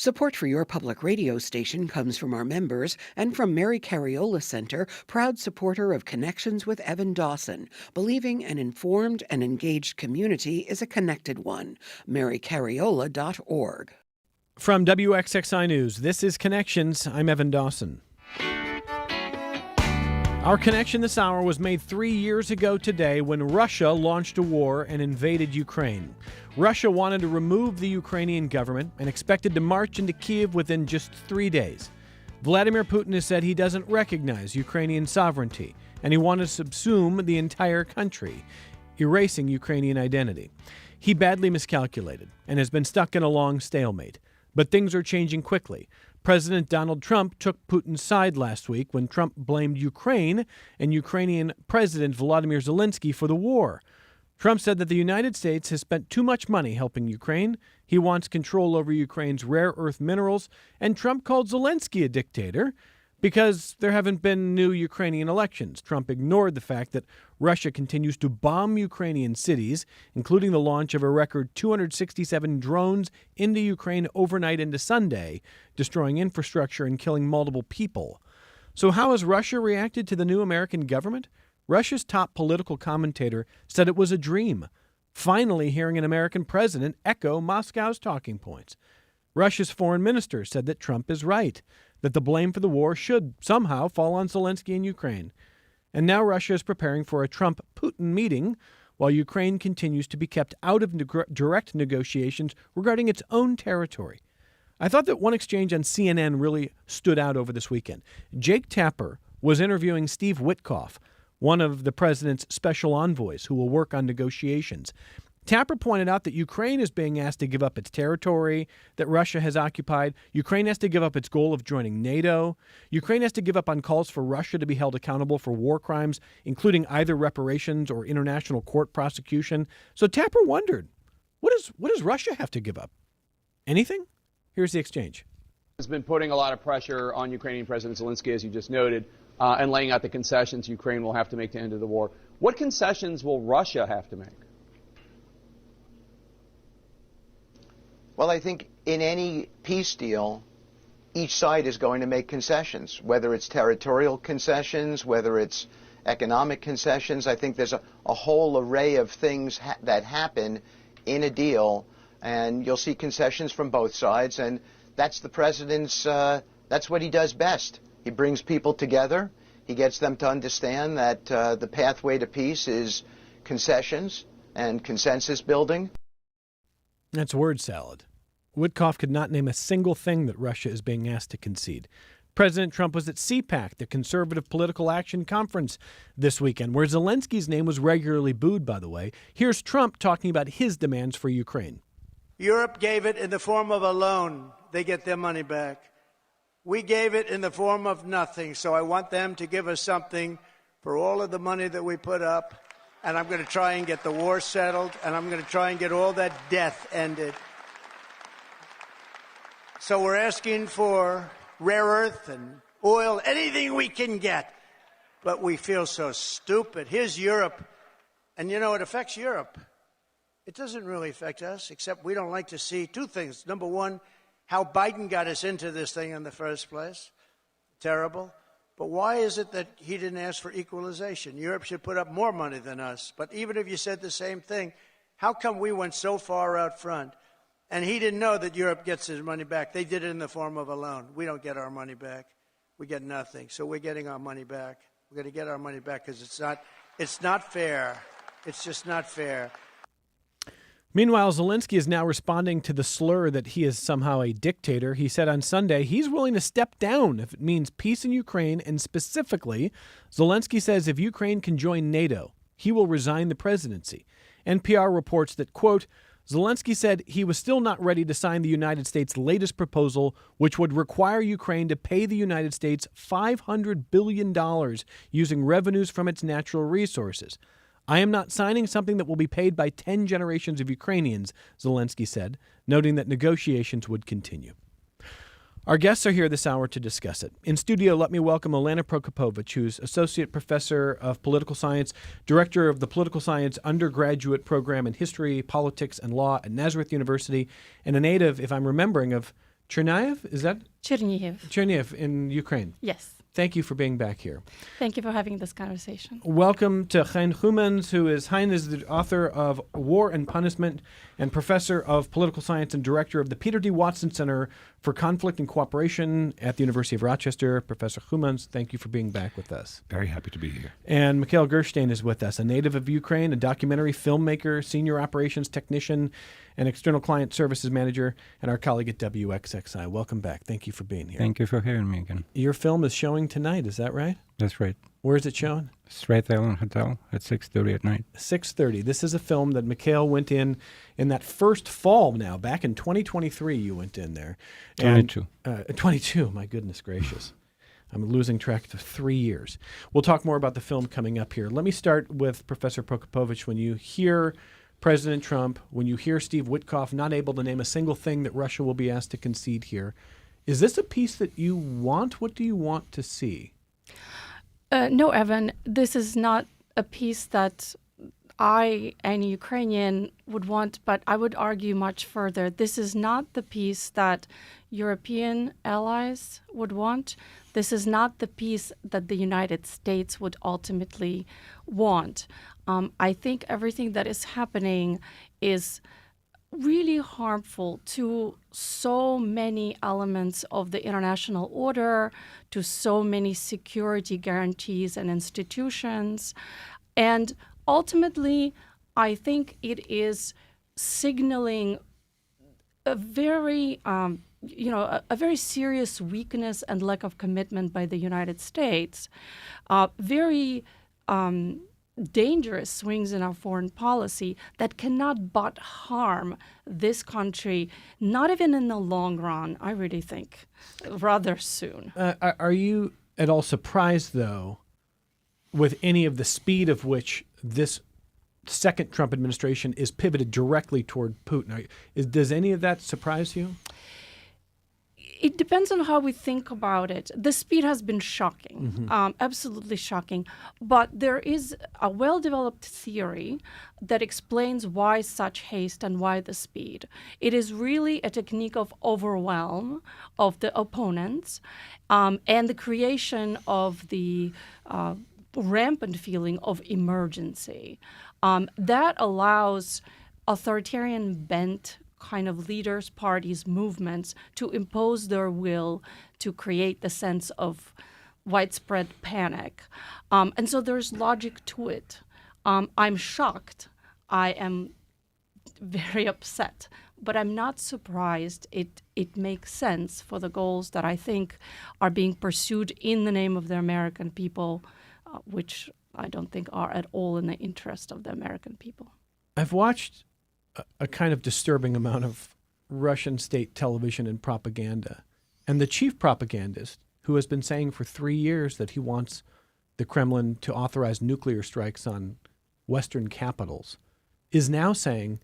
Support for your public radio station comes from our members and from Mary Cariola Center, proud supporter of Connections with Evan Dawson, believing an informed and engaged community is a connected one. MaryCariola.org. From WXXI News, this is Connections. I'm Evan Dawson. Our connection this hour was made 3 years ago today when Russia launched a war and invaded Ukraine. Russia wanted to remove the Ukrainian government and expected to march into Kyiv within just 3 days. Vladimir Putin has said he doesn't recognize Ukrainian sovereignty, and he wanted to subsume the entire country, erasing Ukrainian identity. He badly miscalculated and has been stuck in a long stalemate. But things are changing quickly. President Donald Trump took Putin's side last week when Trump blamed Ukraine and Ukrainian President Volodymyr Zelensky for the war. Trump said that the United States has spent too much money helping Ukraine. He wants control over Ukraine's rare earth minerals, and Trump called Zelensky a dictator because there haven't been new Ukrainian elections. Trump ignored the fact that Russia continues to bomb Ukrainian cities, including the launch of a record 267 drones into Ukraine overnight into Sunday, destroying infrastructure and killing multiple people. So how has Russia reacted to the new American government? Russia's top political commentator said it was a dream, finally hearing an American president echo Moscow's talking points. Russia's foreign minister said that Trump is right, that the blame for the war should somehow fall on Zelensky and Ukraine. And now Russia is preparing for a Trump-Putin meeting while Ukraine continues to be kept out of direct negotiations regarding its own territory. I thought that one exchange on CNN really stood out over this weekend. Jake Tapper was interviewing Steve Witkoff, one of the president's special envoys who will work on negotiations. Tapper pointed out that Ukraine is being asked to give up its territory that Russia has occupied. Ukraine has to give up its goal of joining NATO. Ukraine has to give up on calls for Russia to be held accountable for war crimes, including either reparations or international court prosecution. So Tapper wondered, what does Russia have to give up? Anything? Here's the exchange. Has been putting a lot of pressure on Ukrainian President Zelensky, as you just noted, and laying out the concessions Ukraine will have to make to end the war. What concessions will Russia have to make? Well, I think in any peace deal, each side is going to make concessions, whether it's territorial concessions, whether it's economic concessions. I think there's a whole array of things that happen in a deal, and you'll see concessions from both sides, and that's the president's, that's what he does best. He brings people together. He gets them to understand that the pathway to peace is concessions and consensus building. That's word salad. Witkoff could not name a single thing that Russia is being asked to concede. President Trump was at CPAC, the Conservative Political Action Conference, this weekend, where Zelensky's name was regularly booed, by the way. Here's Trump talking about his demands for Ukraine. Europe gave it in the form of a loan. They get their money back. We gave it in the form of nothing, so I want them to give us something for all of the money that we put up, and I'm going to try and get the war settled, and I'm going to try and get all that death ended. So we're asking for rare earth and oil, anything we can get. But we feel so stupid. Here's Europe. And, you know, it affects Europe. It doesn't really affect us, except we don't like to see two things. Number one, how Biden got us into this thing in the first place. Terrible. But why is it that he didn't ask for equalization? Europe should put up more money than us. But even if you said the same thing, how come we went so far out front? And he didn't know that Europe gets his money back. They did it in the form of a loan. We don't get our money back. We get nothing. So we're getting our money back. We're going to get our money back because it's not fair. It's just not fair. Meanwhile, Zelensky is now responding to the slur that he is somehow a dictator. He said on Sunday he's willing to step down if it means peace in Ukraine, and specifically, Zelensky says if Ukraine can join NATO, he will resign the presidency. NPR reports that, quote, Zelensky said he was still not ready to sign the United States' latest proposal, which would require Ukraine to pay the United States $500 billion using revenues from its natural resources. I am not signing something that will be paid by 10 generations of Ukrainians, Zelensky said, noting that negotiations would continue. Our guests are here this hour to discuss it. In studio, let me welcome Elena Prokopovich, who's Associate Professor of Political Science, Director of the Political Science Undergraduate Program in History, Politics, and Law at Nazareth University, and a native, if I'm remembering, of Chernihiv? Is that Chernihiv. Chernihiv in Ukraine? Yes. Thank you for being back here. Thank you for having this conversation. Welcome to Hein Humans, who is the author of War and Punishment and professor of political science and director of the Peter D. Watson Center for Conflict and Cooperation at the University of Rochester. Professor Humans, thank you for being back with us. Very happy to be here. And Mikhail Gerstein is with us, a native of Ukraine, a documentary filmmaker, senior operations technician, and external client services manager, and our colleague at WXXI. Welcome back. Thank you for being here. Thank you for having me again. Your film is showing tonight, is that right? That's right. Where is it showing? Strait Island Hotel at 6:30 at night. 6:30. This is a film that Mikhail went in that first fall now. Back in 2023, you went in there. 22. 22, my goodness gracious. I'm losing track of 3 years. We'll talk more about the film coming up here. Let me start with Professor Prokopovich. When you hear President Trump, when you hear Steve Witkoff not able to name a single thing that Russia will be asked to concede here, is this a piece that you want? What do you want to see? No, Evan, this is not a piece that I, any Ukrainian, would want, but I would argue much further. This is not the piece that European allies would want. This is not the piece that the United States would ultimately want. I think everything that is happening is really harmful to so many elements of the international order, to so many security guarantees and institutions. And ultimately, I think it is signaling a very, a very serious weakness and lack of commitment by the United States. Very dangerous swings in our foreign policy that cannot but harm this country, not even in the long run, I really think, rather soon. Are you at all surprised, though, with any of the speed of which this second Trump administration is pivoted directly toward Putin? Does any of that surprise you? It depends on how we think about it. The speed has been shocking, absolutely shocking. But there is a well-developed theory that explains why such haste and why the speed. It is really a technique of overwhelm of the opponents and the creation of the rampant feeling of emergency. That allows authoritarian bent kind of leaders, parties, movements to impose their will to create the sense of widespread panic. And so there's logic to it. I'm shocked. I am very upset, but I'm not surprised. It makes sense for the goals that I think are being pursued in the name of the American people, which I don't think are at all in the interest of the American people. I've watched a kind of disturbing amount of Russian state television and propaganda. And the chief propagandist, who has been saying for 3 years that he wants the Kremlin to authorize nuclear strikes on Western capitals, is now saying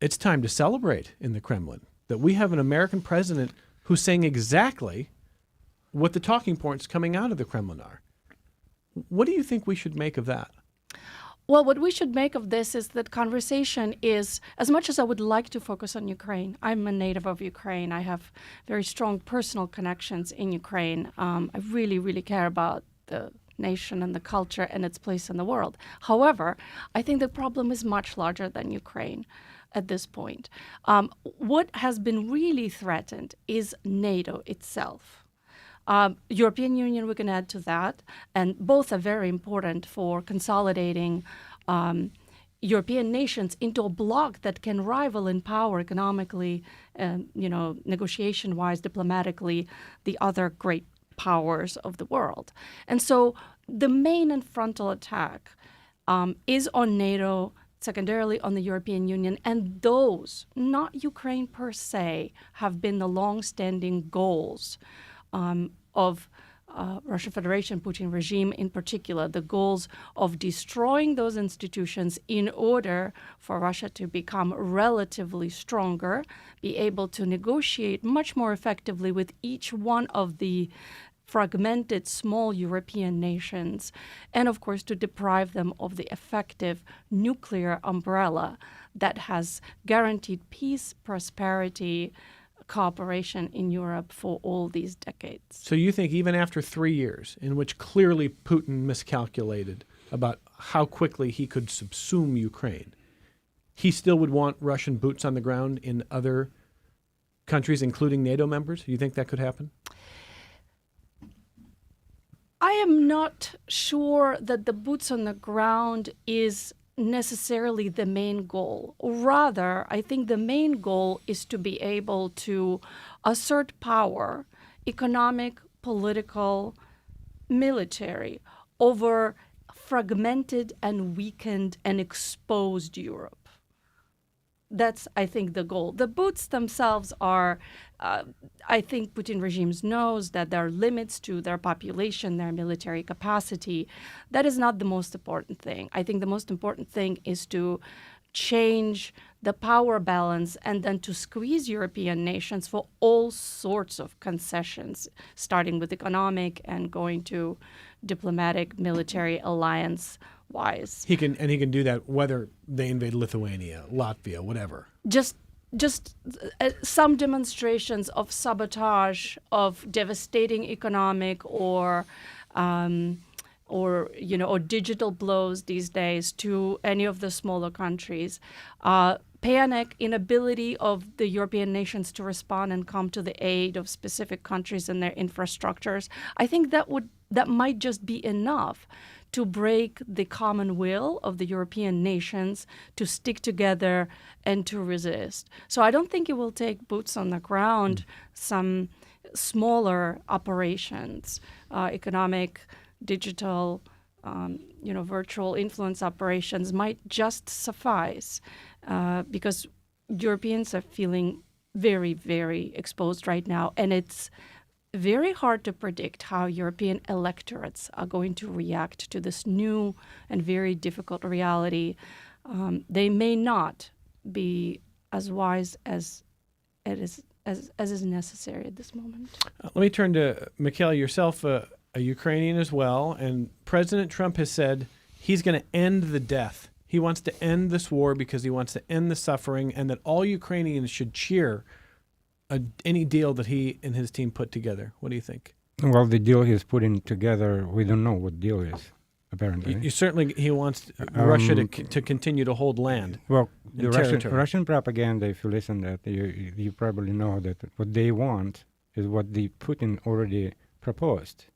it's time to celebrate in the Kremlin, that we have an American president who's saying exactly what the talking points coming out of the Kremlin are. What do you think we should make of that? Well, what we should make of this is that conversation is, as much as I would like to focus on Ukraine, I'm a native of Ukraine. I have very strong personal connections in Ukraine. I really, really care about the nation and the culture and its place in the world. However, I think the problem is much larger than Ukraine at this point. What has been really threatened is NATO itself. European Union, we can add to that, and both are very important for consolidating European nations into a bloc that can rival in power economically, negotiation-wise, diplomatically, the other great powers of the world. And so the main and frontal attack is on NATO, secondarily on the European Union, and those, not Ukraine per se, have been the long-standing goals of Russian Federation, Putin regime in particular, the goals of destroying those institutions in order for Russia to become relatively stronger, be able to negotiate much more effectively with each one of the fragmented small European nations, and of course to deprive them of the effective nuclear umbrella that has guaranteed peace, prosperity, cooperation in Europe for all these decades. So you think even after 3 years, in which clearly Putin miscalculated about how quickly he could subsume Ukraine, he still would want Russian boots on the ground in other countries, including NATO members? You think that could happen? I am not sure that the boots on the ground is necessarily the main goal. Rather, I think the main goal is to be able to assert power, economic, political, military, over fragmented and weakened and exposed Europe. That's, I think, the goal. The boots themselves are, I think Putin regime knows that there are limits to their population, their military capacity. That is not the most important thing. I think the most important thing is to change the power balance and then to squeeze European nations for all sorts of concessions, starting with economic and going to diplomatic, military alliance wise. He can do that whether they invade Lithuania, Latvia, whatever. Just some demonstrations of sabotage, of devastating economic or digital blows these days to any of the smaller countries. Panic, inability of the European nations to respond and come to the aid of specific countries and their infrastructures. I think that might just be enough to break the common will of the European nations to stick together and to resist. So I don't think it will take boots on the ground, some smaller operations, economic, digital, virtual influence operations might just suffice because Europeans are feeling very, very exposed right now. And it's very hard to predict how European electorates are going to react to this new and very difficult reality. They may not be as wise as is necessary at this moment. Let me turn to Mikhail, yourself a Ukrainian as well, and President Trump has said he's going to end the death. He wants to end this war because he wants to end the suffering, and that all Ukrainians should cheer any deal that he and his team put together. What do you think? Well, the deal he's putting together, we don't know what deal is, apparently. You certainly, he wants Russia to continue to hold land. Well, the territory. Russian propaganda, if you listen to that, you probably know that what they want is what the Putin already proposed,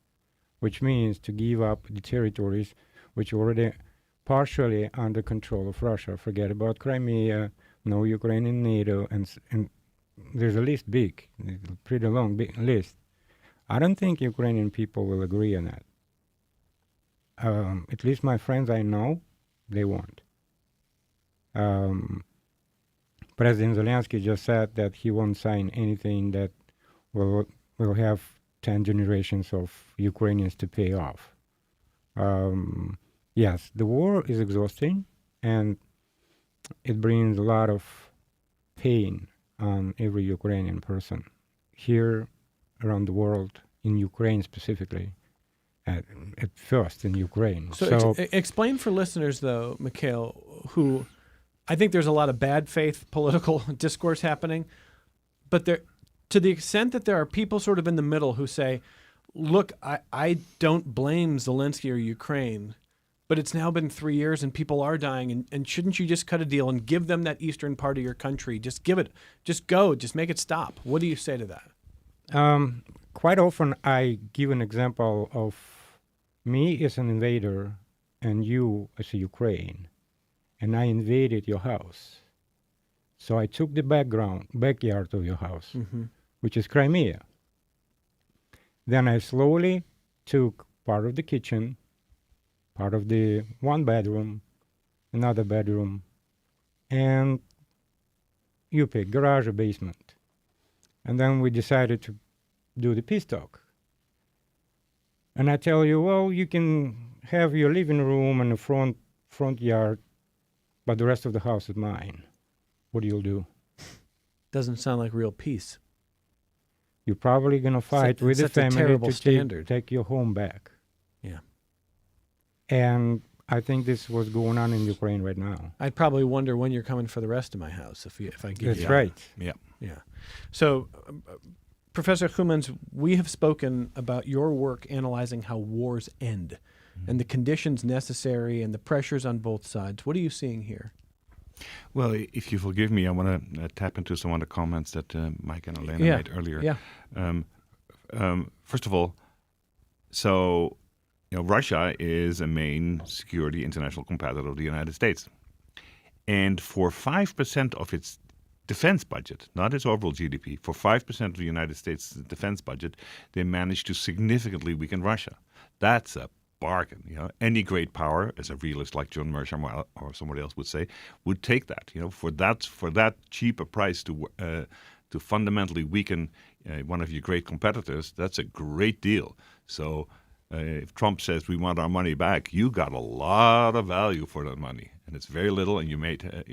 which means to give up the territories which are already partially under control of Russia. Forget about Crimea, no Ukraine in NATO, and there's a list pretty long list. I don't think Ukrainian people will agree on that. At least my friends I know, they won't. President Zelensky just said that he won't sign anything that will have 10 generations of Ukrainians to pay off. Yes, the war is exhausting, and it brings a lot of pain on every Ukrainian person here, around the world, in Ukraine specifically, at first in Ukraine. So explain for listeners, though, Mikhail, who I think there's a lot of bad faith political discourse happening, but to the extent that there are people sort of in the middle who say, look, I don't blame Zelensky or Ukraine, but it's now been 3 years and people are dying, and shouldn't you just cut a deal and give them that eastern part of your country? Just give it, just go, just make it stop. What do you say to that? Quite often I give an example of me as an invader and you as a Ukraine, and I invaded your house. So I took the backyard of your house, which is Crimea. Then I slowly took part of the kitchen, part of the one bedroom, another bedroom, and you pick garage or basement. And then we decided to do the peace talk. And I tell you, well, you can have your living room and the front yard, but the rest of the house is mine. What do you do? Doesn't sound like real peace. You're probably going to fight with the That's a family terrible to standard. take your home back. Yeah. And I think this is what's going on in Ukraine right now. I'd probably wonder when you're coming for the rest of my house if I give That's you. right. Yeah. Yeah. So, Professor Goemans, we have spoken about your work analyzing how wars end and the conditions necessary and the pressures on both sides. What are you seeing here? Well, if you forgive me, I want to tap into some of the comments that Mike and Elena made earlier. Yeah. First of all, so Russia is a main security international competitor of the United States, and for 5% of its defense budget, not its overall GDP, for 5% of the United States defense budget, they managed to significantly weaken Russia. That's a bargain. Any great power, as a realist like John Mearsheimer or somebody else would say, would take that. For that cheap a price to fundamentally weaken one of your great competitors, that's a great deal. So if Trump says we want our money back, you got a lot of value for that money, and it's very little, and you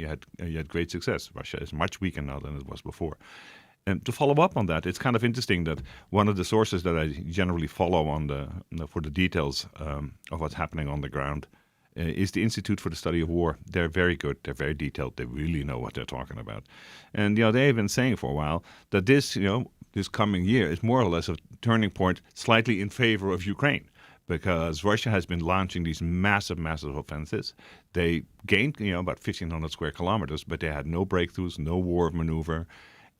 had great success. Russia is much weaker now than it was before. And to follow up on that, it's kind of interesting that one of the sources that I generally follow for the details of what's happening on the ground is the Institute for the Study of War. They're very good. They're very detailed. They really know what they're talking about. And they've been saying for a while that this coming year is more or less a turning point slightly in favor of Ukraine, because Russia has been launching these massive offensives. They gained about 1,500 square kilometers, but they had no breakthroughs, no war of maneuver.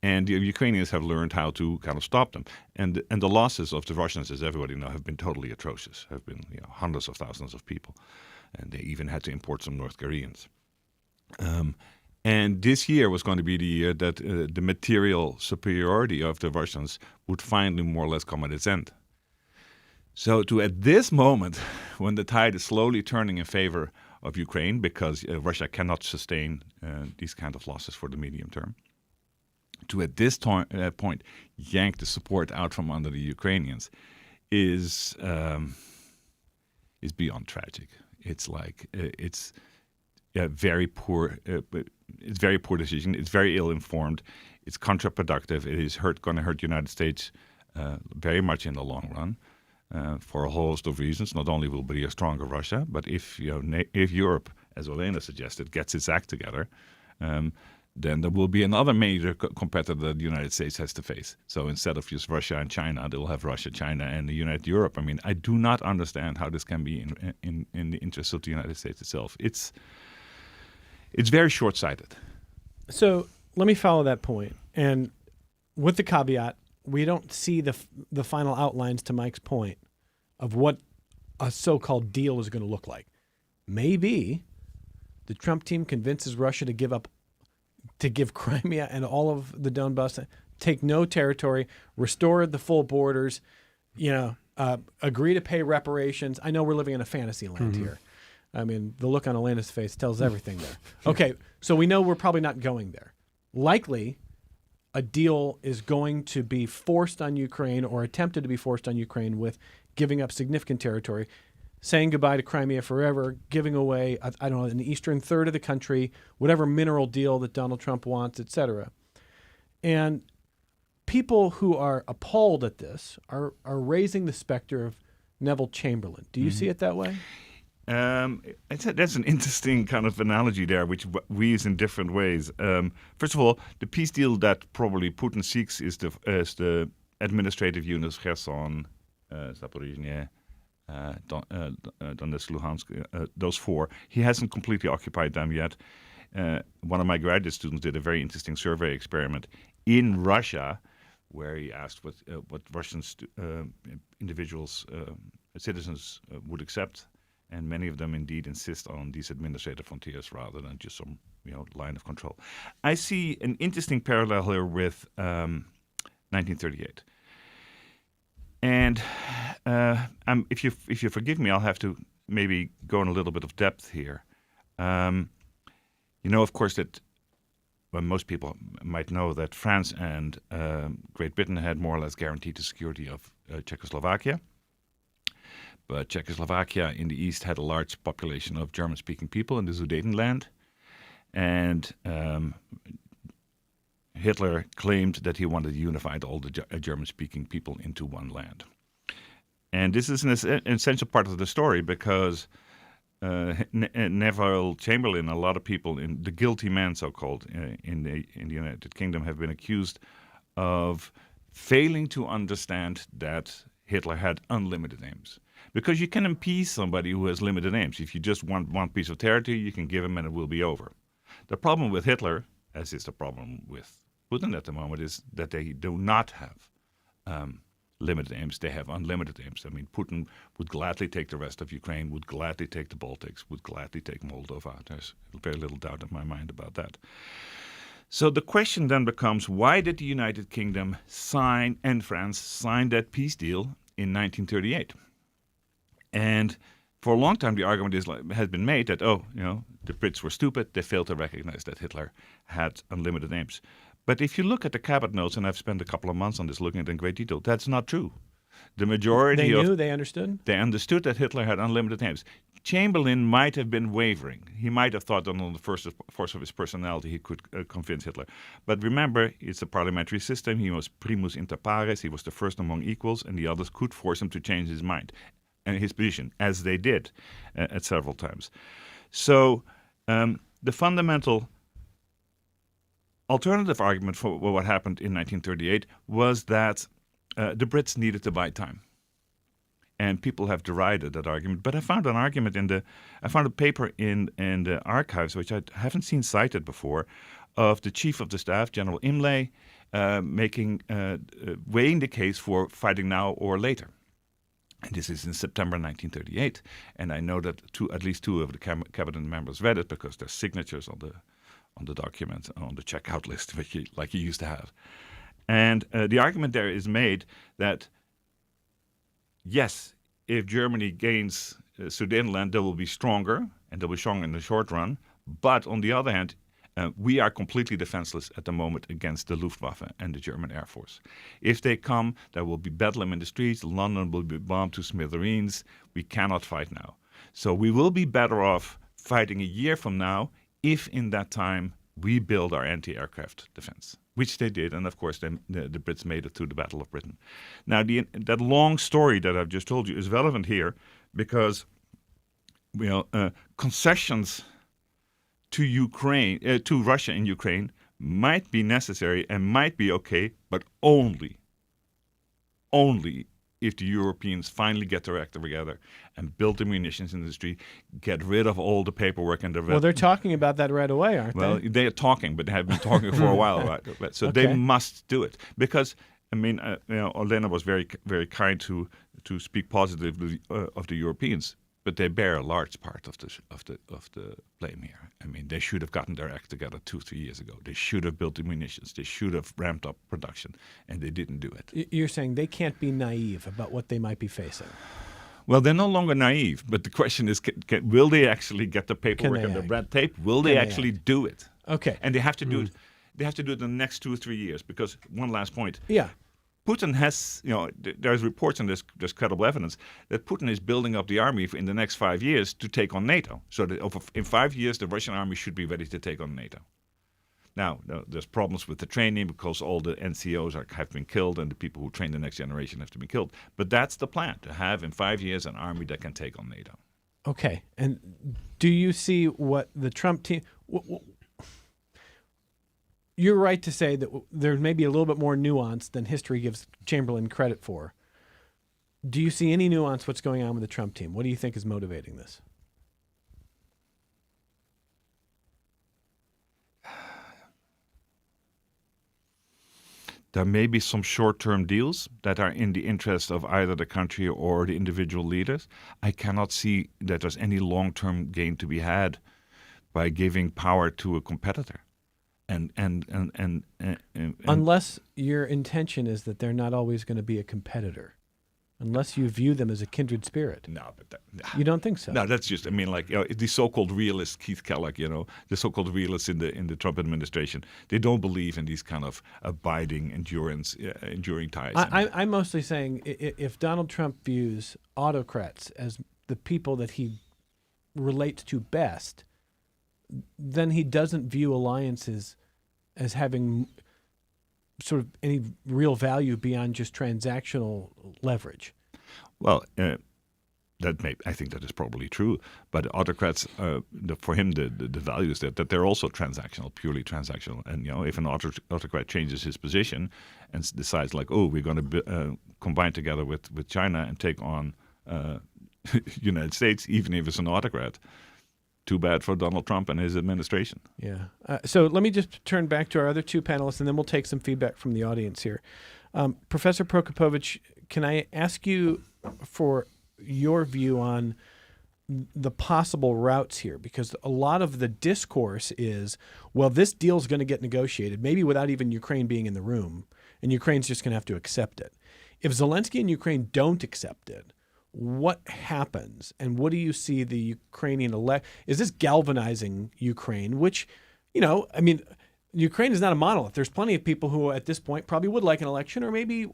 And the Ukrainians have learned how to kind of stop them. And the losses of the Russians, as everybody knows, have been totally atrocious, have been hundreds of thousands of people. And they even had to import some North Koreans. And this year was going to be the year that the material superiority of the Russians would finally more or less come at its end. So at this moment, when the tide is slowly turning in favor of Ukraine, because Russia cannot sustain these kind of losses for the medium term, to at this point yank the support out from under the Ukrainians is beyond tragic. It's like it's a very poor. It's very poor decision. It's very ill-informed. It's counterproductive. It is going to hurt the United States very much in the long run for a whole host of reasons. Not only will be a stronger Russia, but if Europe, as Elena suggested, gets its act together, then there will be another major competitor that the United States has to face. So instead of just Russia and China, they will have Russia, China, and the United Europe. I mean, I do not understand how this can be in the interest of the United States itself. It's very short-sighted. So let me follow that point. And with the caveat, we don't see the final outlines, to Mike's point, of what a so-called deal is going to look like. Maybe the Trump team convinces Russia to give Crimea and all of the Donbass, take no territory, restore the full borders, agree to pay reparations. I know we're living in a fantasy land here. I mean, the look on Elena's face tells everything there. Okay, so we know we're probably not going there. Likely, a deal is going to be forced on Ukraine or attempted to be forced on Ukraine with giving up significant territory, saying goodbye to Crimea forever, giving away, I don't know, an eastern third of the country, whatever mineral deal that Donald Trump wants, etc. And people who are appalled at this are raising the specter of Neville Chamberlain. Do you see it that way? That's an interesting kind of analogy there, which we use in different ways. First of all, the peace deal that probably Putin seeks is the administrative units, Kherson, Zaporizhzhia, Donetsk, Luhansk, those four. He hasn't completely occupied them yet. One of my graduate students did a very interesting survey experiment in Russia, where he asked what Russian individuals, citizens would accept, and many of them indeed insist on these administrative frontiers rather than just some line of control. I see an interesting parallel here with 1938. And if you forgive me, I'll have to maybe go in a little bit of depth here. Of course, that most people might know that France and Great Britain had more or less guaranteed the security of Czechoslovakia. But Czechoslovakia in the east had a large population of German-speaking people in the Sudetenland. And Hitler claimed that he wanted to unify all the German-speaking people into one land. And this is an essential part of the story because Neville Chamberlain, a lot of people, in the guilty men, so-called, in the United Kingdom, have been accused of failing to understand that Hitler had unlimited aims. Because you can appease somebody who has limited aims. If you just want one piece of territory, you can give him and it will be over. The problem with Hitler, as is the problem with Putin at the moment, is that they do not have limited aims. They have unlimited aims. I mean, Putin would gladly take the rest of Ukraine, would gladly take the Baltics, would gladly take Moldova. There's very little doubt in my mind about that. So the question then becomes, why did the United Kingdom and France sign that peace deal in 1938? And for a long time, the argument has been made that, the Brits were stupid. They failed to recognize that Hitler had unlimited aims. But if you look at the cabinet notes, and I've spent a couple of months on this looking at it in great detail, that's not true. The majority they understood? They understood that Hitler had unlimited aims. Chamberlain might have been wavering. He might have thought that on the force of his personality he could convince Hitler. But remember, it's a parliamentary system. He was primus inter pares. He was the first among equals, and the others could force him to change his mind and his position, as they did at several times. So the fundamental alternative argument for what happened in 1938 was that the Brits needed to buy time. And people have derided that argument. But I found a paper in the archives, which I haven't seen cited before, of the Chief of the Staff, General Imlay, weighing the case for fighting now or later. And this is in September 1938. And I know that at least two of the cabinet members read it because there's signatures on the document, on the checkout list, like you used to have. And the argument there is made that, yes, if Germany gains Sudetenland, they will be stronger, and they'll be strong in the short run. But on the other hand, we are completely defenseless at the moment against the Luftwaffe and the German Air Force. If they come, there will be bedlam in the streets. London will be bombed to smithereens. We cannot fight now. So we will be better off fighting a year from now if in that time we build our anti-aircraft defense, which they did. And of course, then the Brits made it to the Battle of Britain. Now, that long story that I've just told you is relevant here because concessions to Ukraine, to Russia in Ukraine, might be necessary and might be okay, but only if the Europeans finally get their act together and build the munitions industry, get rid of all the paperwork and the. Well, they're talking about that right away, aren't they? Well, they are talking, but they have been talking for a while, right? So Okay. they must do it because Olena was very, very kind to speak positively of the Europeans. But they bear a large part of the blame here. I mean, they should have gotten their act together 2-3 years ago. They should have built the munitions. They should have ramped up production, and they didn't do it. You're saying they can't be naive about what they might be facing. Well, they're no longer naive, but the question is, will they actually get the paperwork and the act? red tape? Will they actually do it? Okay. And they have to do it. They have to do it in the next 2 or 3 years. Because one last point. Yeah. Putin has, there's reports and there's credible evidence that Putin is building up the army in the next 5 years to take on NATO. So that in 5 years, the Russian army should be ready to take on NATO. Now, there's problems with the training because all the NCOs have been killed and the people who train the next generation have to be killed. But that's the plan, to have in 5 years an army that can take on NATO. Okay. And do you see what the Trump team... You're right to say that there may be a little bit more nuance than history gives Chamberlain credit for. Do you see any nuance what's going on with the Trump team? What do you think is motivating this? There may be some short-term deals that are in the interest of either the country or the individual leaders. I cannot see that there's any long-term gain to be had by giving power to a competitor. And unless your intention is that they're not always going to be a competitor, unless you view them as a kindred spirit. No, but you don't think so? No, that's just. I mean, like the so-called realist Keith Kellogg, the so-called realists in the Trump administration, they don't believe in these kind of abiding enduring ties. I'm mostly saying if Donald Trump views autocrats as the people that he relates to best, then he doesn't view alliances as having sort of any real value beyond just transactional leverage. Well, I think that is probably true. But autocrats, for him, the value is that they're also transactional, purely transactional. And if an autocrat changes his position and decides like, oh, we're going to combine together with China and take on United States, even if it's an autocrat, too bad for Donald Trump and his administration. Yeah. So let me just turn back to our other two panelists, and then we'll take some feedback from the audience here. Professor Prokopovich, can I ask you for your view on the possible routes here? Because a lot of the discourse is, well, this deal's going to get negotiated, maybe without even Ukraine being in the room, and Ukraine's just going to have to accept it. If Zelensky and Ukraine don't accept it, what happens? And what do you see the Ukrainian is this galvanizing Ukraine, which, Ukraine is not a monolith. There's plenty of people who at this point probably would like an election or maybe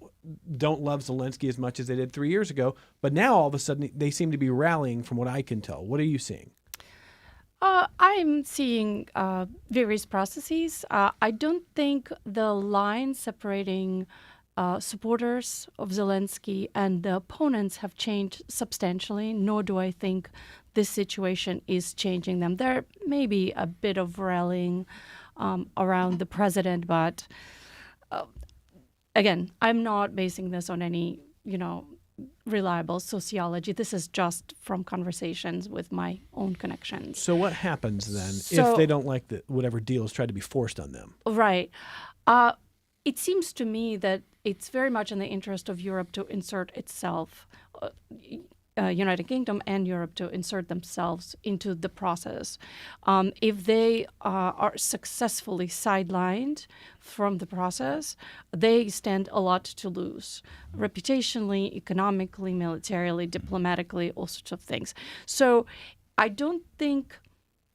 don't love Zelensky as much as they did 3 years ago. But now all of a sudden they seem to be rallying from what I can tell. What are you seeing? I'm seeing various processes. I don't think the line separating supporters of Zelensky and the opponents have changed substantially, nor do I think this situation is changing them. There may be a bit of rallying around the president, but again, I'm not basing this on any, reliable sociology. This is just from conversations with my own connections. So what happens then if they don't like whatever deal is tried to be forced on them? Right. It seems to me that it's very much in the interest of Europe to insert itself, United Kingdom and Europe to insert themselves into the process. If they are successfully sidelined from the process, they stand a lot to lose, reputationally, economically, militarily, diplomatically, all sorts of things. So I don't think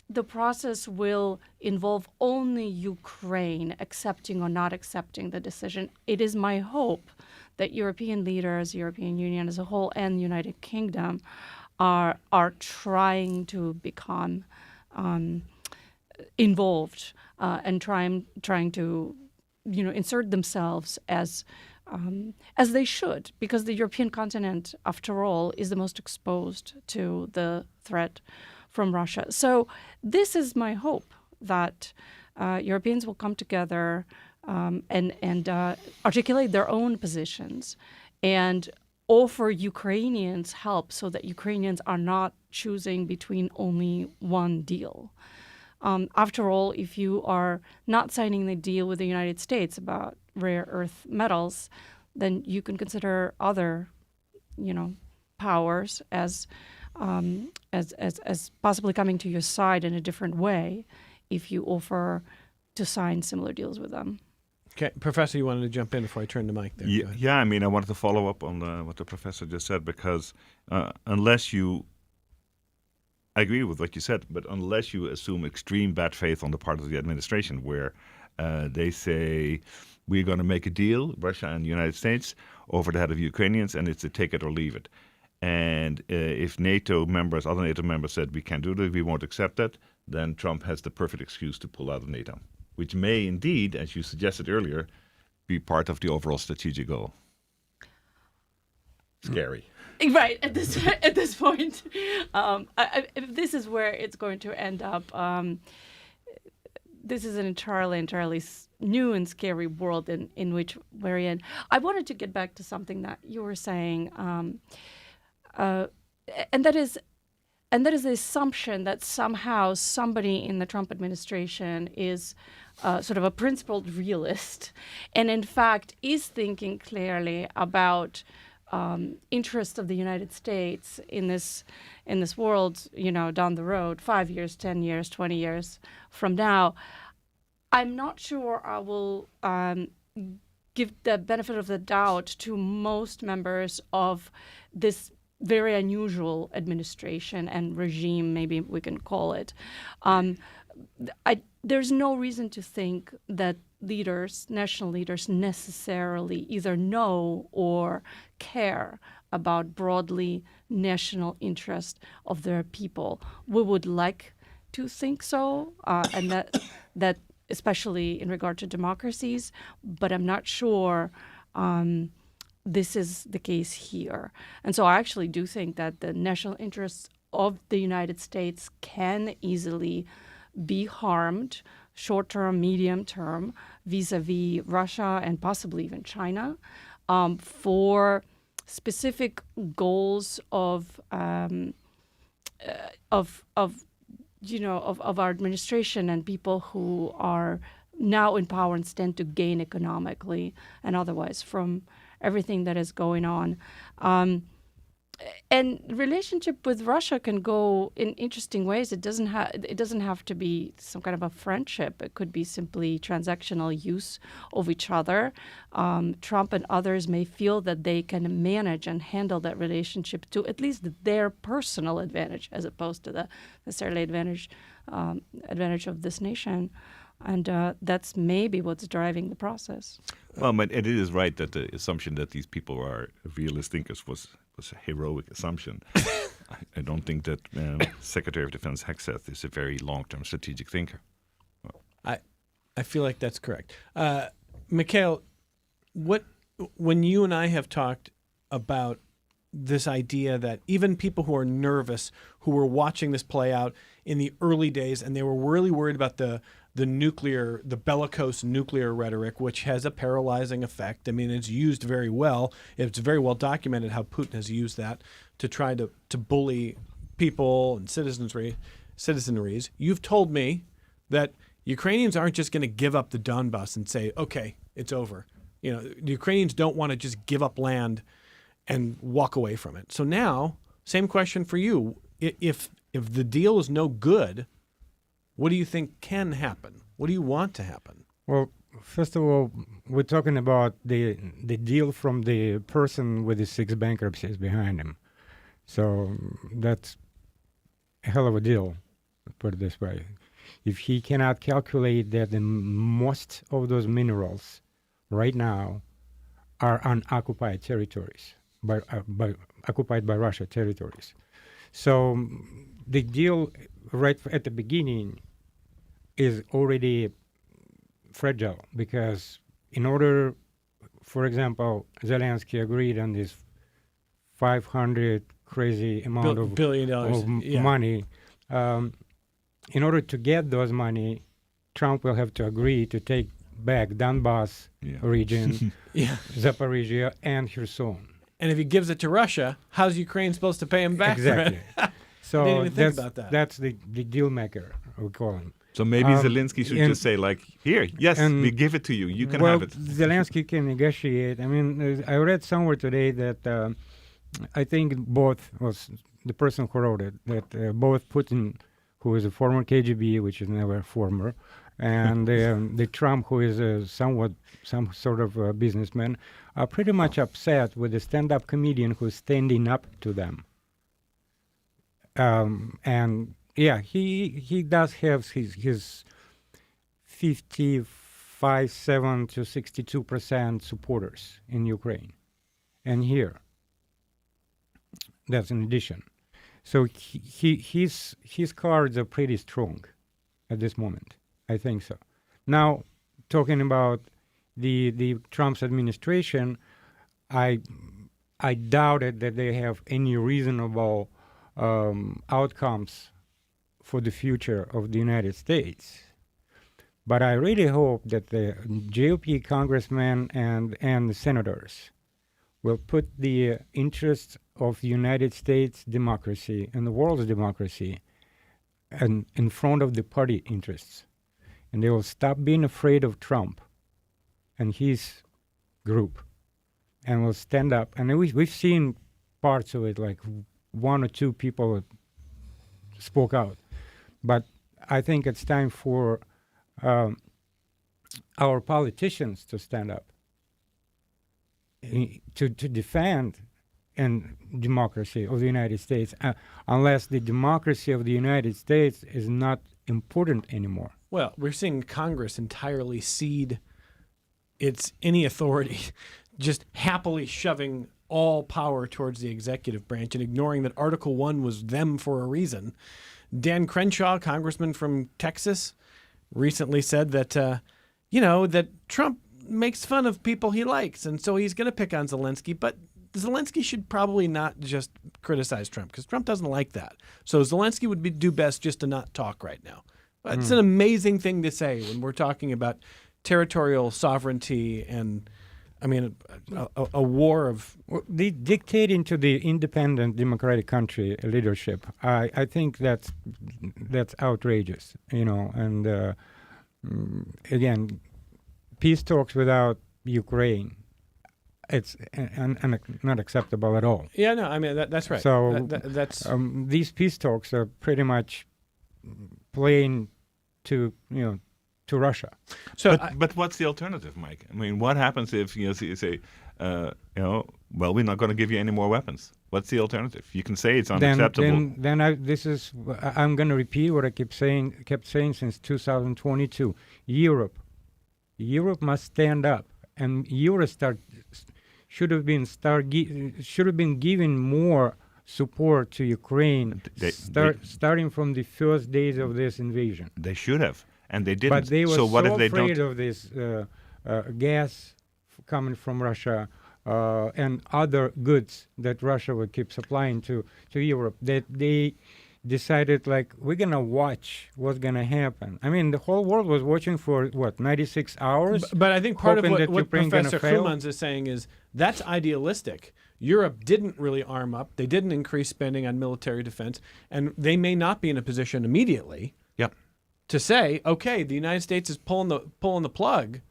the process will involve only Ukraine accepting or not accepting the decision. It is my hope that European leaders, European Union as a whole, and the United Kingdom are trying to become involved and trying to insert themselves as they should, because the European continent, after all, is the most exposed to the threat from Russia. So this is my hope, that Europeans will come together and articulate their own positions and offer Ukrainians help so that Ukrainians are not choosing between only one deal. After all, if you are not signing the deal with the United States about rare earth metals, then you can consider other, powers as possibly coming to your side in a different way if you offer to sign similar deals with them. Okay, Professor, you wanted to jump in before I turn the mic there. Yeah, I wanted to follow up on what the professor just said, because unless you, I agree with what you said, but unless you assume extreme bad faith on the part of the administration, where they say, we're going to make a deal, Russia and the United States, over the head of Ukrainians, and it's a take it or leave it. And if other NATO members said, we can't do that, we won't accept that, then Trump has the perfect excuse to pull out of NATO, which may indeed, as you suggested earlier, be part of the overall strategic goal. Scary. Right, at this point. This is where it's going to end up. This is an entirely new and scary world in which we're in. I wanted to get back to something that you were saying, and that is the assumption that somehow somebody in the Trump administration is sort of a principled realist, and in fact is thinking clearly about interest of the United States in this world, down the road, 5 years, 10 years, 20 years from now. I'm not sure I will give the benefit of the doubt to most members of this very unusual administration and regime, maybe we can call it. There's no reason to think that national leaders necessarily either know or care about broadly national interest of their people. We would like to think so, and that especially in regard to democracies, but I'm not sure this is the case here. And so I actually do think that the national interests of the United States can easily be harmed short-term, medium-term, vis-a-vis Russia and possibly even China, for specific goals of our administration and people who are now in power and stand to gain economically and otherwise from everything that is going on. And relationship with Russia can go in interesting ways. It doesn't have to be some kind of a friendship. It could be simply transactional use of each other. Trump and others may feel that they can manage and handle that relationship to at least their personal advantage, as opposed to the necessarily advantage of this nation. And that's maybe what's driving the process. Well, but it is right that the assumption that these people are realist thinkers was a heroic assumption. I don't think that Secretary of Defense Hegseth is a very long-term strategic thinker. I feel like that's correct. Mikhail, when you and I have talked about this idea that even people who are nervous, who were watching this play out in the early days, and they were really worried about the bellicose nuclear rhetoric, which has a paralyzing effect. I mean, it's used very well. It's very well documented how Putin has used that to try to bully people and citizenries. You've told me that Ukrainians aren't just going to give up the Donbass and say, okay, it's over. You know, the Ukrainians don't want to just give up land and walk away from it. So now, same question for you. If the deal is no good, what do you think can happen? What do you want to happen? Well, first of all, we're talking about the deal from the person with the 6 bankruptcies behind him. So that's a hell of a deal, put it this way. If he cannot calculate that the most of those minerals right now are unoccupied territories, occupied by Russia territories. So the deal right at the beginning is already fragile, because in order, for example, Zelensky agreed on this 500 crazy amount of $billion of money. In order to get those money, Trump will have to agree to take back Donbass region, Zaporizhia, and Kherson. And if he gives it to Russia, how's Ukraine supposed to pay him back Exactly. for it? So Didn't even think about that. That's the deal maker, we call him. So maybe Zelensky should just say, like, here, yes, we give it to you. You can have it. Zelensky can negotiate. I mean, I read somewhere today that I think both, was the person who wrote it, that both Putin, who is a former KGB, which is never former, and the Trump, who is some sort of businessman, are pretty much upset with the stand-up comedian who's standing up to them. And yeah, he does have his 55.7 to 62% supporters in Ukraine, and here. That's in addition. So his cards are pretty strong at this moment. I think so. Now, talking about the Trump's administration, I doubted that they have any reasonable outcomes for the future of the United States. But I really hope that the GOP congressmen and the senators will put the interests of the United States democracy and the world's democracy in front of the party interests. And they will stop being afraid of Trump and his group, and will stand up. And we've seen parts of it, like 1 or 2 people spoke out. But I think it's time for our politicians to stand up, to defend democracy of the United States, unless the democracy of the United States is not important anymore. Well, we're seeing Congress entirely cede any authority, just happily shoving all power towards the executive branch and ignoring that Article 1 was them for a reason. Dan Crenshaw, congressman from Texas, recently said that, that Trump makes fun of people he likes, and so he's going to pick on Zelensky. But Zelensky should probably not just criticize Trump, because Trump doesn't like that. So Zelensky would do best just to not talk right now. But it's an amazing thing to say when we're talking about territorial sovereignty and, I mean, a war of... They dictating to the independent democratic country leadership. I think that's outrageous, and again, peace talks without Ukraine, it's not acceptable at all. Yeah, no, I mean, that's right. So that's these peace talks are pretty much playing to Russia. so. But what's the alternative, Mike? I mean, what happens if you say, well, we're not going to give you any more weapons? What's the alternative? You can say it's unacceptable. Then I'm going to repeat what I kept saying since 2022. Europe must stand up, and Europe should have been giving more support to Ukraine, starting from the first days of this invasion. They should have, and they didn't. But they were so what if they afraid don't? of this gas coming from Russia and other goods that Russia would keep supplying to Europe, that they decided, like, we're going to watch what's going to happen. I mean, the whole world was watching for, 96 hours? But I think part of hoping that what Ukraine Professor gonna fail? Humans is saying is that's idealistic. Europe didn't really arm up. They didn't increase spending on military defense, and they may not be in a position immediately Yep. to say, okay, the United States is pulling the plug.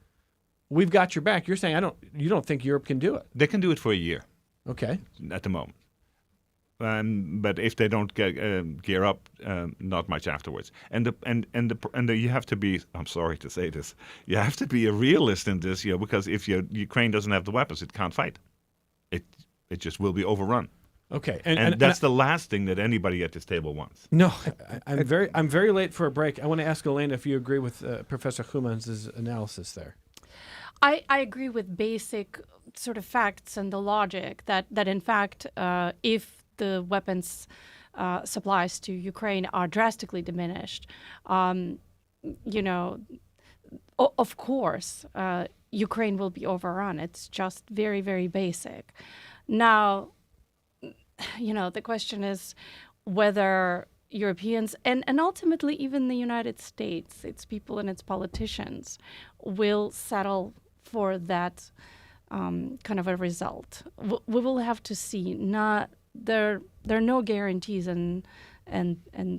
We've got your back. You're saying you don't think Europe can do it. They can do it for a year Okay. at the moment. But if they don't gear up, not much afterwards. And you have to be. I'm sorry to say this. You have to be a realist in this, because if Ukraine doesn't have the weapons, it can't fight. It just will be overrun. Okay. And that's the last thing that anybody at this table wants. No, I'm very late for a break. I want to ask Elena if you agree with Professor Humans' analysis there. I agree with basic sort of facts and the logic that in fact, if the weapons supplies to Ukraine are drastically diminished, of course, Ukraine will be overrun. It's just very, very basic. Now, the question is whether Europeans and ultimately even the United States, its people and its politicians, will settle for that kind of a result. We will have to see. There are no guarantees, and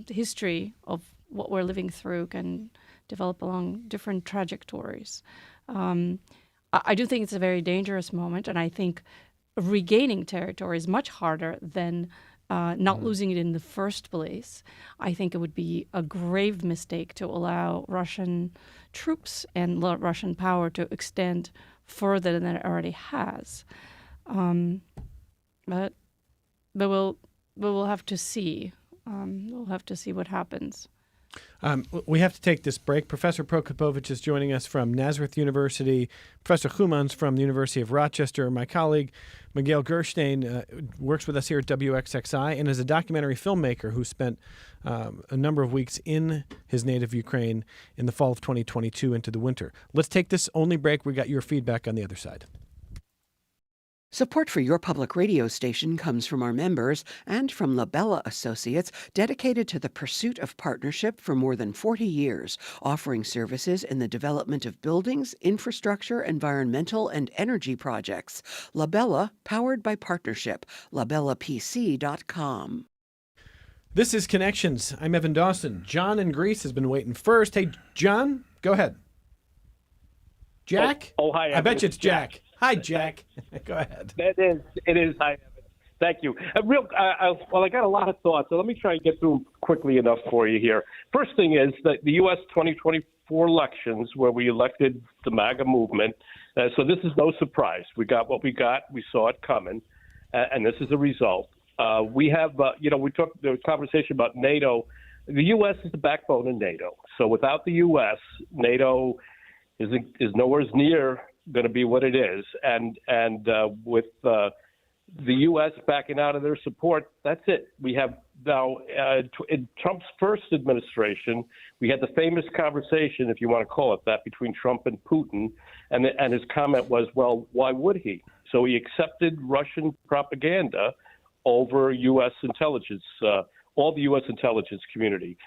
history of what we're living through can develop along different trajectories. I do think it's a very dangerous moment, and I think regaining territory is much harder than not losing it in the first place. I think it would be a grave mistake to allow Russian troops and Russian power to extend further than it already has. But we'll have to see. We'll have to see what happens. We have to take this break. Professor Prokopovich is joining us from Nazareth University. Professor Humans from the University of Rochester. My colleague, Miguel Gerstein, works with us here at WXXI and is a documentary filmmaker who spent a number of weeks in his native Ukraine in the fall of 2022 into the winter. Let's take this only break. We got your feedback on the other side. Support for your public radio station comes from our members and from Labella Associates, dedicated to the pursuit of partnership for more than 40 years, offering services in the development of buildings, infrastructure, environmental, and energy projects. Labella, powered by partnership. LabellaPC.com. This is Connections. I'm Evan Dawson. John in Greece has been waiting first. Hey, John, go ahead. Jack? Oh, hi, Evan. I bet you it's Jack. Hi, Jack. Go ahead. It is. Hi, Evan. Thank you. I got a lot of thoughts, so let me try and get through them quickly enough for you here. First thing is that the U.S. 2024 elections, where we elected the MAGA movement, so this is no surprise. We got what we got. We saw it coming, and this is the result. We have, we talked, there was conversation about NATO. The U.S. is the backbone of NATO. So without the U.S., NATO is nowhere near going to be what it is. And with the U.S. backing out of their support, that's it. We have Now, in Trump's first administration, we had the famous conversation, if you want to call it that, between Trump and Putin, and his comment was, well, why would he? So he accepted Russian propaganda over U.S. intelligence, all the U.S. intelligence community.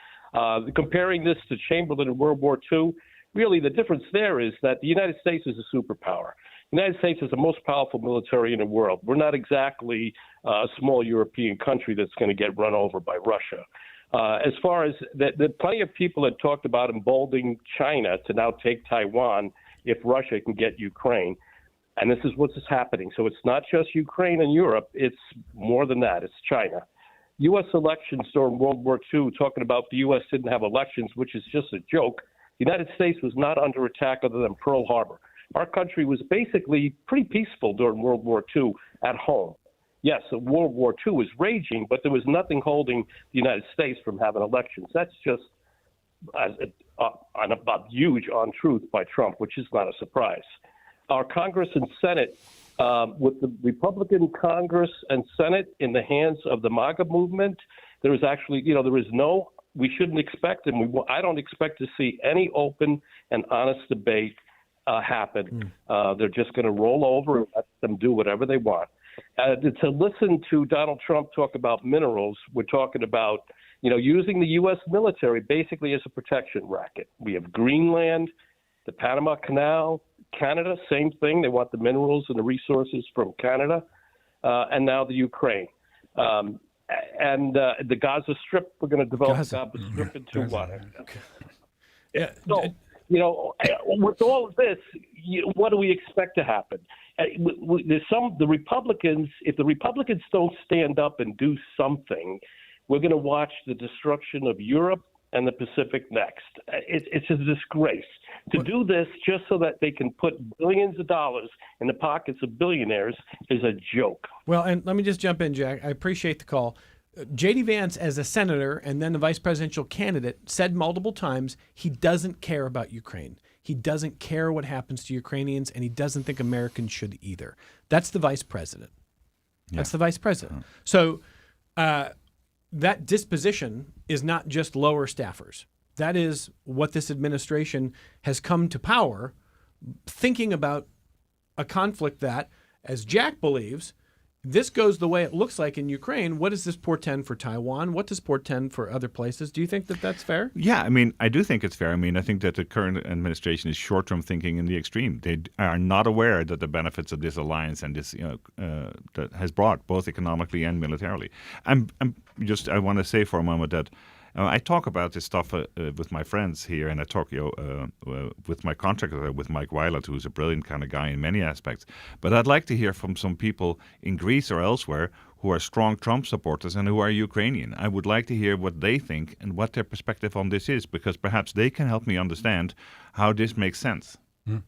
Comparing this to Chamberlain in World War II, really the difference there is that the United States is a superpower. The United States is the most powerful military in the world. We're not exactly a small European country that's going to get run over by Russia. As far as plenty of people had talked about emboldening China to now take Taiwan if Russia can get Ukraine. And this is what's happening. So it's not just Ukraine and Europe. It's more than that. It's China. U.S. elections during World War II, talking about the U.S. didn't have elections, which is just a joke. The United States was not under attack other than Pearl Harbor. Our country was basically pretty peaceful during World War II at home. Yes, World War II was raging, but there was nothing holding the United States from having elections. That's just an about huge untruth by Trump, which is not a surprise. Our Congress and Senate, with the Republican Congress and Senate in the hands of the MAGA movement, there is actually, we shouldn't expect, and I don't expect to see any open and honest debate happen. They're just going to roll over and let them do whatever they want. To listen to Donald Trump talk about minerals, we're talking about, using the U.S. military basically as a protection racket. We have Greenland, the Panama Canal, Canada, same thing. They want the minerals and the resources from Canada, and now the Ukraine. And the Gaza Strip, we're going to develop Gaza Strip into water. Yeah. So, with all of this, what do we expect to happen? The Republicans, if the Republicans don't stand up and do something, we're going to watch the destruction of Europe and the Pacific next. It's a disgrace to do this just so that they can put billions of dollars in the pockets of billionaires is a joke. Well, and let me just jump in, Jack. I appreciate the call. J.D. Vance, as a senator and then the vice presidential candidate, said multiple times he doesn't care about Ukraine. He doesn't care what happens to Ukrainians, and he doesn't think Americans should either. That's the vice president. That's the vice president. So that disposition is not just lower staffers. That is what this administration has come to power, thinking about a conflict that, as Jack believes, this goes the way it looks like in Ukraine. What does this portend for Taiwan? What does portend for other places? Do you think that that's fair? Yeah, I do think it's fair. I think that the current administration is short-term thinking in the extreme. They are not aware that the benefits of this alliance and this, that has brought both economically and militarily. I want to say for a moment that I talk about this stuff with my friends here, and I talk with my contractor, with Mike Weiland, who's a brilliant kind of guy in many aspects. But I'd like to hear from some people in Greece or elsewhere who are strong Trump supporters and who are Ukrainian. I would like to hear what they think and what their perspective on this is, because perhaps they can help me understand how this makes sense. You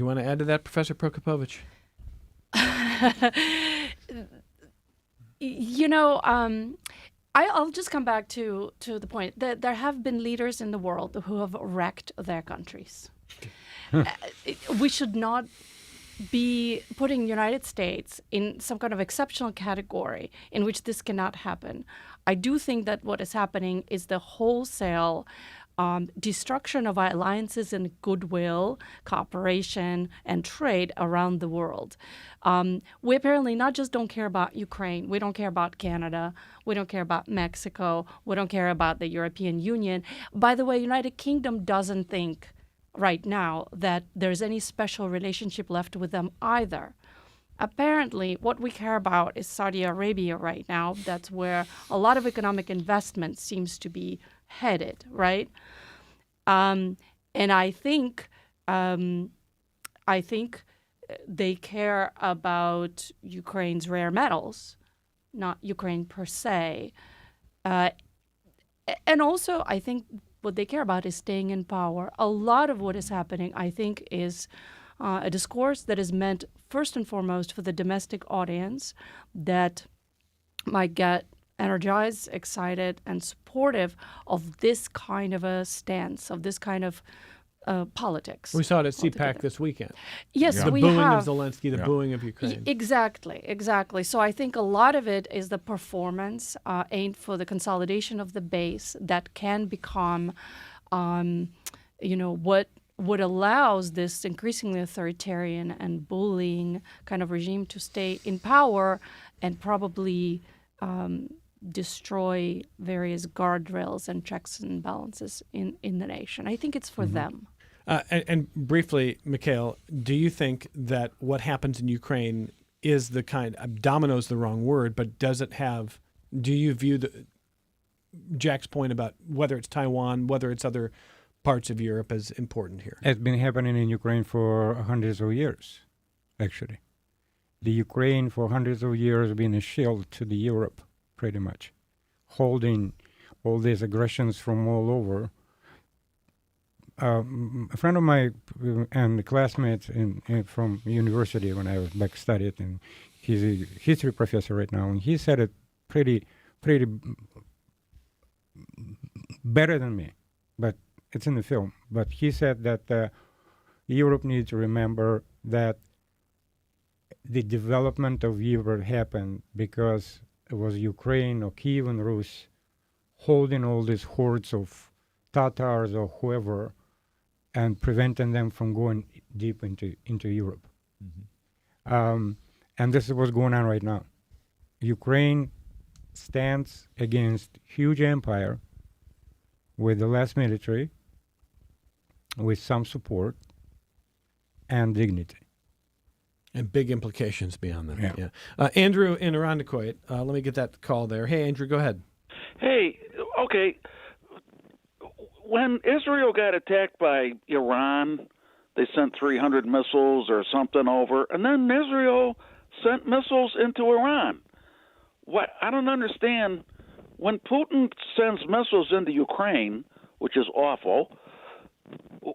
want to add to that, Professor Prokopovich? I'll just come back to the point that there have been leaders in the world who have wrecked their countries. We should not be putting United States in some kind of exceptional category in which this cannot happen. I do think that what is happening is the wholesale destruction of our alliances and goodwill, cooperation, and trade around the world. We apparently not just don't care about Ukraine, we don't care about Canada, we don't care about Mexico, we don't care about the European Union. By the way, United Kingdom doesn't think right now that there's any special relationship left with them either. Apparently, what we care about is Saudi Arabia right now. That's where a lot of economic investment seems to be headed, right? And I think they care about Ukraine's rare metals, not Ukraine per se. And also, I think what they care about is staying in power. A lot of what is happening, I think, is a discourse that is meant first and foremost for the domestic audience that might get energized, excited, and supportive of this kind of a stance, of this kind of politics. We saw it at CPAC altogether. this weekend. Yes, The we booing have. of Zelensky, the booing of Ukraine. Exactly. So I think a lot of it is the performance aimed for the consolidation of the base that can become, what allows this increasingly authoritarian and bullying kind of regime to stay in power and probably destroy various guardrails and checks and balances in the nation. I think it's for them. And briefly, Mikhail, do you think that what happens in Ukraine is the kind domino's the wrong word, but do you view Jack's point about whether it's Taiwan, whether it's other parts of Europe as important here? It's been happening in Ukraine for hundreds of years, actually. The Ukraine for hundreds of years has been a shield to the Europe, pretty much, holding all these aggressions from all over. A friend of mine and a classmate from university when I was back studied, and he's a history professor right now, and he said it pretty better than me, but it's in the film. But he said that Europe needs to remember that the development of Europe happened because it was Ukraine or Kiev and Rus holding all these hordes of Tatars or whoever and preventing them from going deep into Europe. And this is what's going on right now. Ukraine stands against huge empire with the less military, with some support and dignity. And big implications beyond that. Yeah. Andrew in Irondequoit, let me get that call there. Hey, Andrew, go ahead. Hey, okay. When Israel got attacked by Iran, they sent 300 missiles or something over, and then Israel sent missiles into Iran. What I don't understand, when Putin sends missiles into Ukraine, which is awful,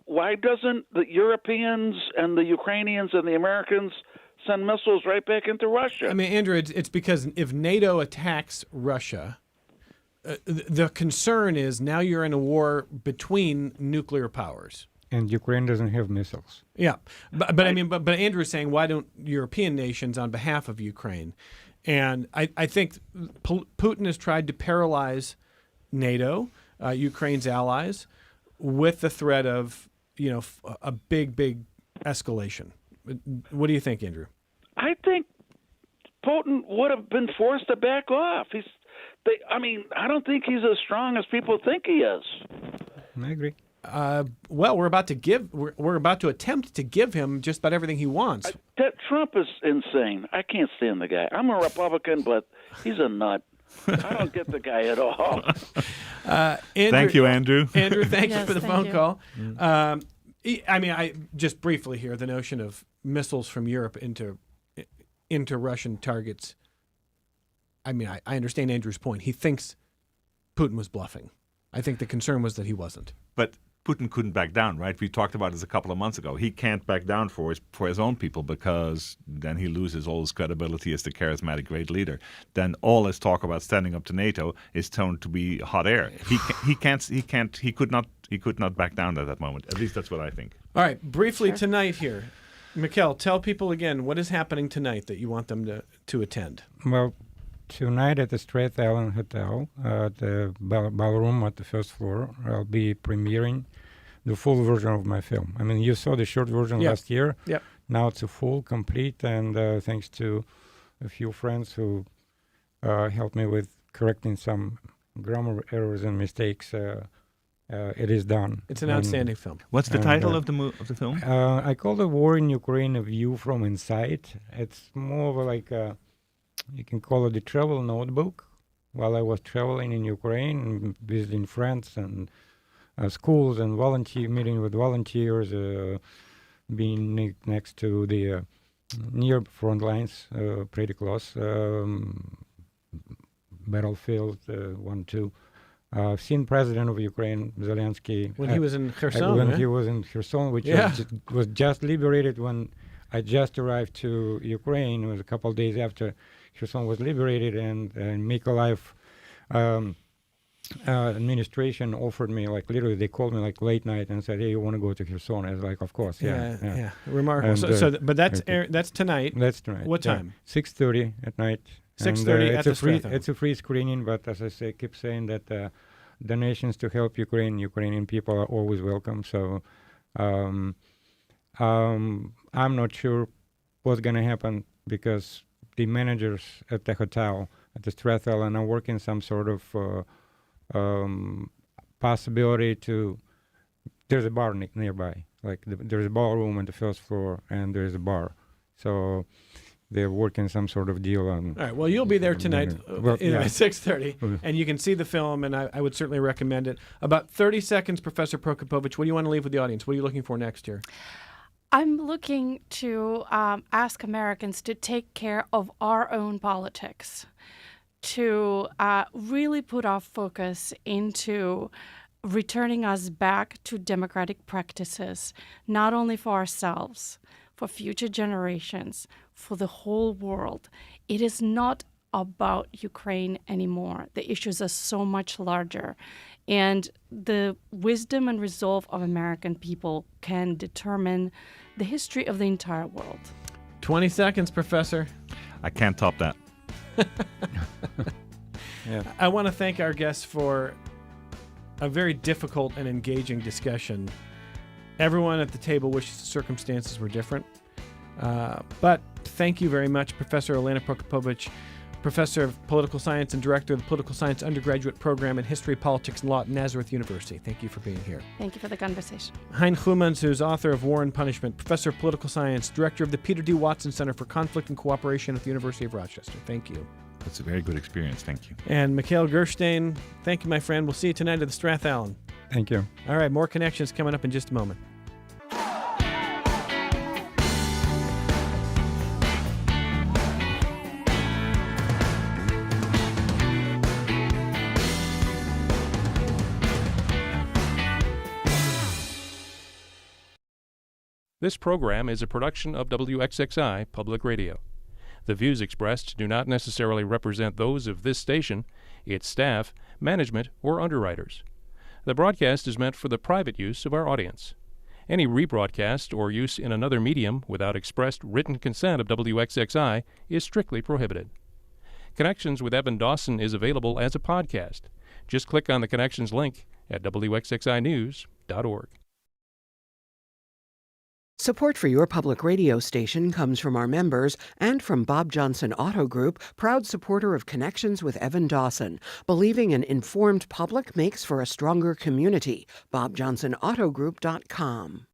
why doesn't the Europeans and the Ukrainians and the Americans send missiles right back into Russia? I mean, Andrew, it's because if NATO attacks Russia, the concern is now you're in a war between nuclear powers. And Ukraine doesn't have missiles. Yeah, but Andrew is saying, why don't European nations on behalf of Ukraine? And I think Putin has tried to paralyze NATO, Ukraine's allies, with the threat of a big escalation. What do you think, Andrew? I think Putin would have been forced to back off. I don't think he's as strong as people think he is. I agree. Well, we're about to attempt to give him just about everything he wants. That Trump is insane. I can't stand the guy. I'm a Republican, but he's a nut. I don't get the guy at all. Andrew, thank you, Andrew. Andrew, thank you Yes, for the thank phone you. call. I just briefly here, the notion of missiles from Europe into Russian targets. I mean, I understand Andrew's point. He thinks Putin was bluffing. I think the concern was that he wasn't. But Putin couldn't back down, right? We talked about this a couple of months ago. He can't back down for his own people because then he loses all his credibility as the charismatic great leader. Then all his talk about standing up to NATO is turned to be hot air. He could not back down at that moment. At least that's what I think. All right, briefly tonight here, Mikhail, tell people again what is happening tonight that you want them to attend. Well, tonight at the Strait Island Hotel, the ballroom at the first floor, I'll be premiering the full version of my film. I mean, you saw the short version last year. Yep. Now it's a full, complete, and thanks to a few friends who helped me with correcting some grammar errors and mistakes, it is done. It's an outstanding film. What's the title of the film? I call The War in Ukraine a View from Inside. It's more of like you can call it a travel notebook. While I was traveling in Ukraine and visiting friends and schools and meeting with volunteers, being next to the near front lines, pretty close, battlefield 1-2. I've seen President of Ukraine, Zelensky. When he was in Kherson, When right? he was in Kherson, which Yeah. was just liberated when I just arrived to Ukraine. It was a couple of days after Kherson was liberated, and Mykolaiv administration offered me, like literally they called me like late night and said, hey, you want to go to Kherson? I was like, of course, yeah. Remarkable. And, But that's tonight. That's tonight. What time? 6:30 at night. 6:30 at the free. Strathel. It's a free screening, but as I keep saying that donations to help Ukrainian people are always welcome. So I'm not sure what's going to happen because the managers at the hotel, at the Strathel, and are working some sort of possibility to. There's a bar nearby. Like there's a ballroom on the first floor, and there's a bar. So they're working some sort of deal on. All right. Well, you'll be there tonight at 6:30, Okay. and you can see the film, and I would certainly recommend it. About 30 seconds, Professor Prokopovich. What do you want to leave with the audience? What are you looking for next year? I'm looking to ask Americans to take care of our own politics, to really put our focus into returning us back to democratic practices, not only for ourselves, for future generations, for the whole world. It is not about Ukraine anymore. The issues are so much larger. And the wisdom and resolve of American people can determine the history of the entire world. 20 seconds, Professor. I can't top that. I want to thank our guests for a very difficult and engaging discussion. Everyone at the table wishes the circumstances were different. But thank you very much, Professor Elena Prokopovich, Professor of Political Science and Director of the Political Science Undergraduate Program in History, Politics, and Law at Nazareth University. Thank you for being here. Thank you for the conversation. Hein Chumans, who's author of War and Punishment, Professor of Political Science, Director of the Peter D. Watson Center for Conflict and Cooperation at the University of Rochester. Thank you. That's a very good experience. Thank you. And Mikhail Gerstein, thank you, my friend. We'll see you tonight at the Strathel. Thank you. All right, more connections coming up in just a moment. This program is a production of WXXI Public Radio. The views expressed do not necessarily represent those of this station, its staff, management, or underwriters. The broadcast is meant for the private use of our audience. Any rebroadcast or use in another medium without expressed written consent of WXXI is strictly prohibited. Connections with Evan Dawson is available as a podcast. Just click on the Connections link at WXXInews.org. Support for your public radio station comes from our members and from Bob Johnson Auto Group, proud supporter of Connections with Evan Dawson. Believing an informed public makes for a stronger community. BobJohnsonAutoGroup.com.